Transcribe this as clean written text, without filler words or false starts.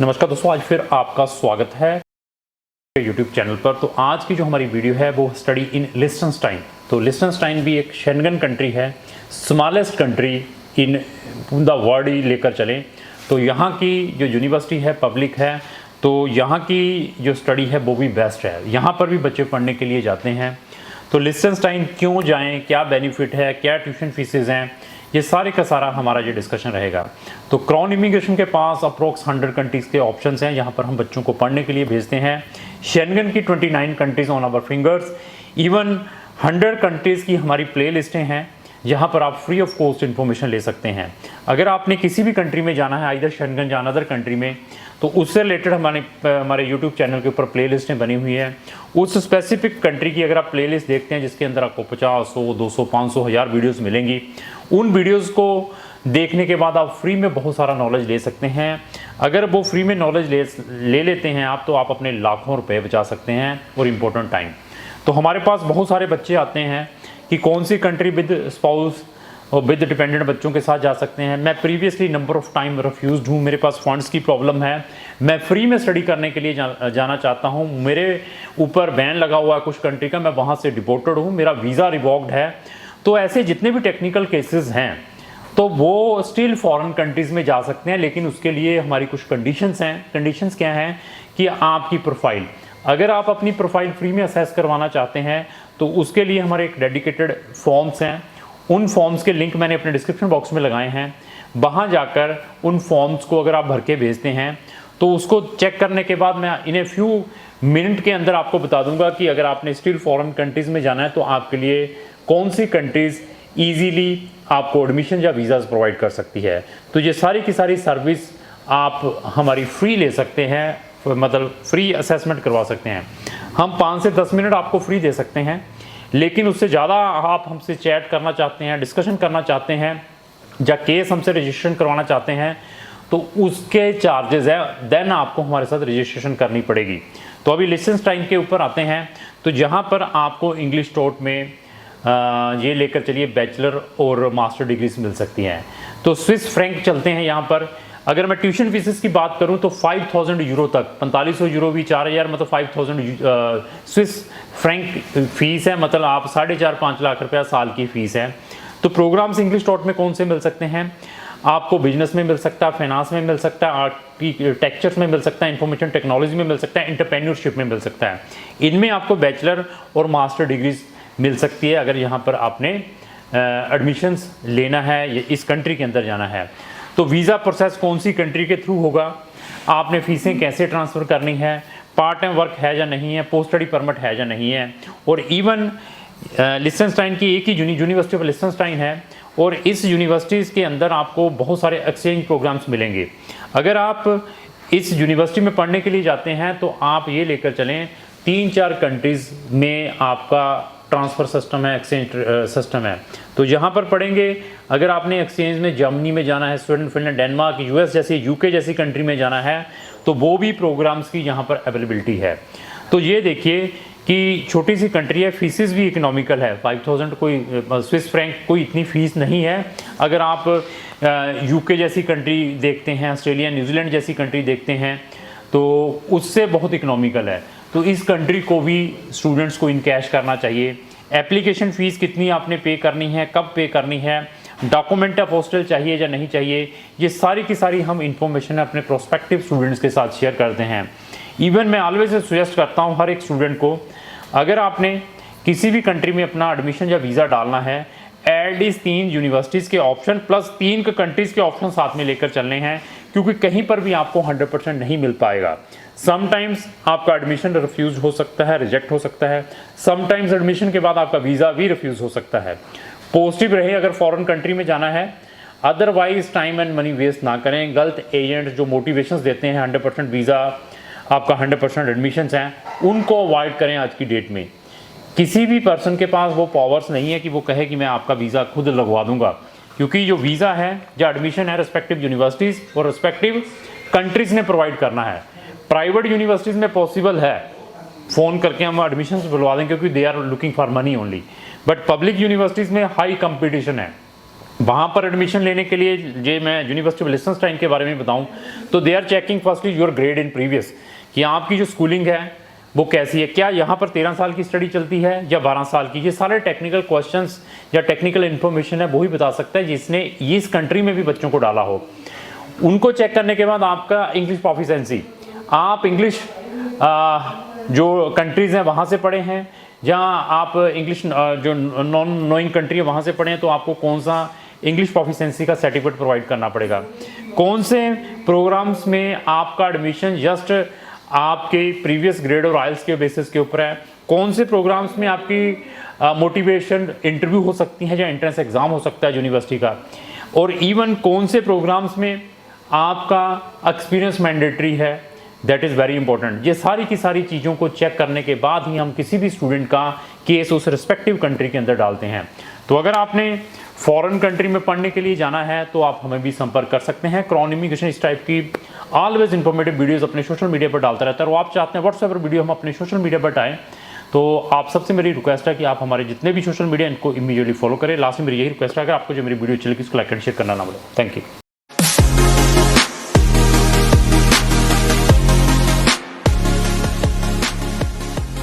नमस्कार दोस्तों, आज फिर आपका स्वागत है YouTube चैनल पर। तो आज की जो हमारी वीडियो है वो स्टडी इन लिechtenstein। तो लिechtenstein भी एक शेंगन कंट्री है, smallest country in the world ही लेकर चलें। तो यहाँ की जो यूनिवर्सिटी है पब्लिक है, तो यहाँ की जो स्टडी है वो भी बेस्ट है। यहाँ पर भी बच्चे पढ़ने के लिए जाते हैं। तो लिechtenstein क्यों जाएं, क्या बेनिफिट है, क्या ट्यूशन फीसेज हैं, ये सारे का सारा हमारा ये डिस्कशन रहेगा। तो क्राउन इमिग्रेशन के पास अप्रोक्स 100 कंट्रीज़ के ऑप्शंस हैं, यहाँ पर हम बच्चों को पढ़ने के लिए भेजते हैं। शेंगन की 29 countries on our fingers, even 100 countries की हमारी प्ले लिस्टें हैं, यहाँ पर आप फ्री ऑफ कॉस्ट इन्फॉर्मेशन ले सकते हैं। अगर आपने किसी भी कंट्री में जाना है, आइदर शेंगन या अनदर कंट्री में, तो उससे रिलेटेड हमारे यूट्यूब चैनल के ऊपर प्ले लिस्टें बनी हुई हैं। उस स्पेसिफिक कंट्री की अगर आप प्ले लिस्ट देखते हैं जिसके अंदर आपको 50, 100, 200, 500, 1000 वीडियोज़ मिलेंगी, उन वीडियोज़ को देखने के बाद आप फ्री में बहुत सारा नॉलेज ले सकते हैं। अगर वो फ्री में नॉलेज ले लेते हैं आप, तो आप अपने लाखों रुपए बचा सकते हैं और इम्पोर्टेंट टाइम। तो हमारे पास बहुत सारे बच्चे आते हैं कि कौन सी कंट्री विद स्पाउस और विद डिपेंडेंट बच्चों के साथ जा सकते हैं। मैं प्रीवियसली नंबर ऑफ़ टाइम रिफ्यूज़ड हूँ, मेरे पास फंड्स की प्रॉब्लम है, मैं फ्री में स्टडी करने के लिए जाना चाहता हूँ, मेरे ऊपर बैन लगा हुआ है कुछ कंट्री का, मैं वहाँ से डिपोर्टेड हूँ, मेरा वीज़ा रिवॉक्ड है। तो ऐसे जितने भी टेक्निकल केसेस हैं तो वो स्टिल फॉरेन कंट्रीज़ में जा सकते हैं, लेकिन उसके लिए हमारी कुछ कंडीशंस हैं। कंडीशंस क्या हैं कि आपकी प्रोफाइल, अगर आप अपनी प्रोफाइल फ्री में असेस करवाना चाहते हैं तो उसके लिए हमारे एक डेडिकेटेड फॉर्म्स हैं। उन फॉर्म्स के लिंक मैंने अपने डिस्क्रिप्शन बॉक्स में लगाए हैं। वहाँ जाकर उन फॉर्म्स को अगर आप भर के भेजते हैं तो उसको चेक करने के बाद मैं इन ए फ्यू मिनट के अंदर आपको बता दूंगा कि अगर आपने स्टिल फॉरेन कंट्रीज़ में जाना है तो आपके लिए कौन सी कंट्रीज़ ईजीली आपको एडमिशन या वीज़ाज प्रोवाइड कर सकती है। तो ये सारी की सारी सर्विस आप हमारी फ्री ले सकते हैं, मतलब फ्री असेसमेंट करवा सकते हैं। हम 5 से 10 मिनट आपको फ्री दे सकते हैं, लेकिन उससे ज़्यादा आप हमसे चैट करना चाहते हैं, डिस्कशन करना चाहते हैं या केस हमसे रजिस्ट्रेशन करवाना चाहते हैं तो उसके चार्जेस है, देन आपको हमारे साथ रजिस्ट्रेशन करनी पड़ेगी। तो अभी लिechtenstein के ऊपर आते हैं। तो जहाँ पर आपको इंग्लिश टॉट में ये लेकर चलिए बैचलर और मास्टर डिग्रीज मिल सकती हैं। तो स्विस फ्रैंक चलते हैं यहाँ पर। अगर मैं ट्यूशन फीसेस की बात करूँ तो 5000 यूरो तक, 4500 यूरो भी 4000, मतलब 5000 स्विस फ्रैंक फीस है, मतलब आप 4.5-5 लाख रुपया साल की फ़ीस है। तो प्रोग्राम्स इंग्लिश टॉट में कौन से मिल सकते हैं आपको? बिजनेस में मिल सकता है, फाइनेंस में मिल सकता है, आर्किटेक्चर्स में मिल सकता है, इंफॉर्मेशन टेक्नोलॉजी में मिल सकता है, एंटरप्रेन्योरशिप में मिल सकता है। इनमें आपको बैचलर और मास्टर डिग्रीज मिल सकती है अगर यहाँ पर आपने एडमिशन्स लेना है या इस कंट्री के अंदर जाना है। तो वीज़ा प्रोसेस कौन सी कंट्री के थ्रू होगा, आपने फ़ीसें कैसे ट्रांसफ़र करनी है, पार्ट टाइम वर्क है या नहीं है, पोस्ट स्टडी परमिट है या नहीं है, और इवन लिechtenstein की एक ही यूनिवर्सिटी ऑफ लिechtenstein है और इस यूनिवर्सिटीज़ के अंदर आपको बहुत सारे एक्सचेंज प्रोग्राम्स मिलेंगे। अगर आप इस यूनिवर्सिटी में पढ़ने के लिए जाते हैं तो आप ये लेकर चलें 3-4 कंट्रीज़ में आपका ट्रांसफ़र सिस्टम है, एक्सचेंज सिस्टम है। तो यहाँ पर पढ़ेंगे, अगर आपने एक्सचेंज में जर्मनी में जाना है, स्वीडन, फिनलैंड, डेनमार्क, यूएस जैसी, यूके जैसी कंट्री में जाना है, तो वो भी प्रोग्राम्स की यहाँ पर अवेलेबिलिटी है। तो ये देखिए कि छोटी सी कंट्री है, फीसिस भी इकोनॉमिकल है। 5000 कोई स्विस फ्रैंक कोई इतनी फ़ीस नहीं है। अगर आप यूके जैसी कंट्री देखते हैं, ऑस्ट्रेलिया, न्यूजीलैंड जैसी कंट्री देखते हैं, तो उससे बहुत इकोनॉमिकल है। तो इस कंट्री को भी स्टूडेंट्स को इन कैश करना चाहिए। एप्लीकेशन फ़ीस कितनी आपने पे करनी है, कब पे करनी है, डॉक्यूमेंट अपोस्टल चाहिए या नहीं चाहिए, ये सारी की सारी हम इंफॉर्मेशन अपने प्रोस्पेक्टिव स्टूडेंट्स के साथ शेयर करते हैं। इवन मैं ऑलवेज सजेस्ट करता हूँ हर एक स्टूडेंट को, अगर आपने किसी भी कंट्री में अपना एडमिशन या वीज़ा डालना है, एटलीस्ट 3 यूनिवर्सिटीज़ के ऑप्शन प्लस 3 कंट्रीज़ के ऑप्शन साथ में लेकर चलने हैं, क्योंकि कहीं पर भी आपको 100% नहीं मिल पाएगा। समटाइम्स आपका एडमिशन रिफ्यूज़ हो सकता है, रिजेक्ट हो सकता है। समटाइम्स एडमिशन के बाद आपका वीज़ा भी रिफ्यूज़ हो सकता है। पॉजिटिव रहे अगर फॉरेन कंट्री में जाना है, otherwise time and money waste ना करें। गलत एजेंट जो मोटिवेशंस देते हैं 100% वीज़ा, आपका 100% एडमिशन्स हैं, उनको अवॉइड करें। आज की डेट में किसी भी पर्सन के पास वो पावर्स नहीं है कि वो कहे कि मैं आपका वीज़ा खुद लगवा दूंगा, क्योंकि जो वीज़ा है या एडमिशन है रिस्पेक्टिव यूनिवर्सिटीज़ और रिस्पेक्टिव कंट्रीज़ ने प्रोवाइड करना है। प्राइवेट यूनिवर्सिटीज़ में पॉसिबल है फ़ोन करके हम एडमिशन बुलवा दें, क्योंकि they are looking for money only. But public universities में हाई कंपटीशन है, वहाँ पर एडमिशन लेने के लिए जे मैं यूनिवर्सिटी ऑफ लिechtenstein के बारे में बताऊँ तो they are checking firstly your grade in previous, कि आपकी जो स्कूलिंग है वो कैसी है, क्या यहाँ पर 13 साल की स्टडी चलती है या 12 साल की। ये सारे टेक्निकल क्वेश्चंस या टेक्निकल इन्फॉर्मेशन है वो ही बता सकता है जिसने इस कंट्री में भी बच्चों को डाला हो। उनको चेक करने के बाद आपका इंग्लिश प्रोफिशिएंसी, आप इंग्लिश जो कंट्रीज़ हैं वहाँ से पढ़े हैं, जहाँ आप इंग्लिश जो नॉन नोइंग कंट्री है वहाँ से पढ़े हैं, तो आपको कौन सा इंग्लिश प्रोफिशिएंसी का सर्टिफिकेट प्रोवाइड करना पड़ेगा। कौन से प्रोग्राम्स में आपका एडमिशन जस्ट आपके प्रीवियस ग्रेड और आइल्स के बेसिस के ऊपर है, कौन से प्रोग्राम्स में आपकी मोटिवेशन इंटरव्यू हो सकती है या एंट्रेंस एग्ज़ाम हो सकता है यूनिवर्सिटी का, और इवन कौन से प्रोग्राम्स में आपका एक्सपीरियंस मैंडेटरी है, दैट इज़ वेरी इंपॉर्टेंट। ये सारी की सारी चीज़ों को चेक करने के बाद ही हम किसी भी स्टूडेंट का केस उस रिस्पेक्टिव कंट्री के अंदर डालते हैं। तो अगर आपने फॉरेन कंट्री में पढ़ने के लिए जाना है तो आप हमें भी संपर्क कर सकते हैं। क्रॉन इमिग्रेशन इस टाइप की ऑलवेज इंफॉर्मेटिव वीडियोस अपने सोशल मीडिया पर डालता रहता है, और आप चाहते हैं व्हाट्सएप पर वीडियो हम अपने सोशल मीडिया पर डालें, तो आप सबसे मेरी रिक्वेस्ट है कि आप हमारे जितने भी सोशल मीडिया इनको इमीडिएटली फॉलो करें। लास्ट में मेरी यही रिक्वेस्ट है, अगर आपको जो मेरी वीडियो चलेगी उसको लाइक एंड शेयर करना ना भूलें। Thank you.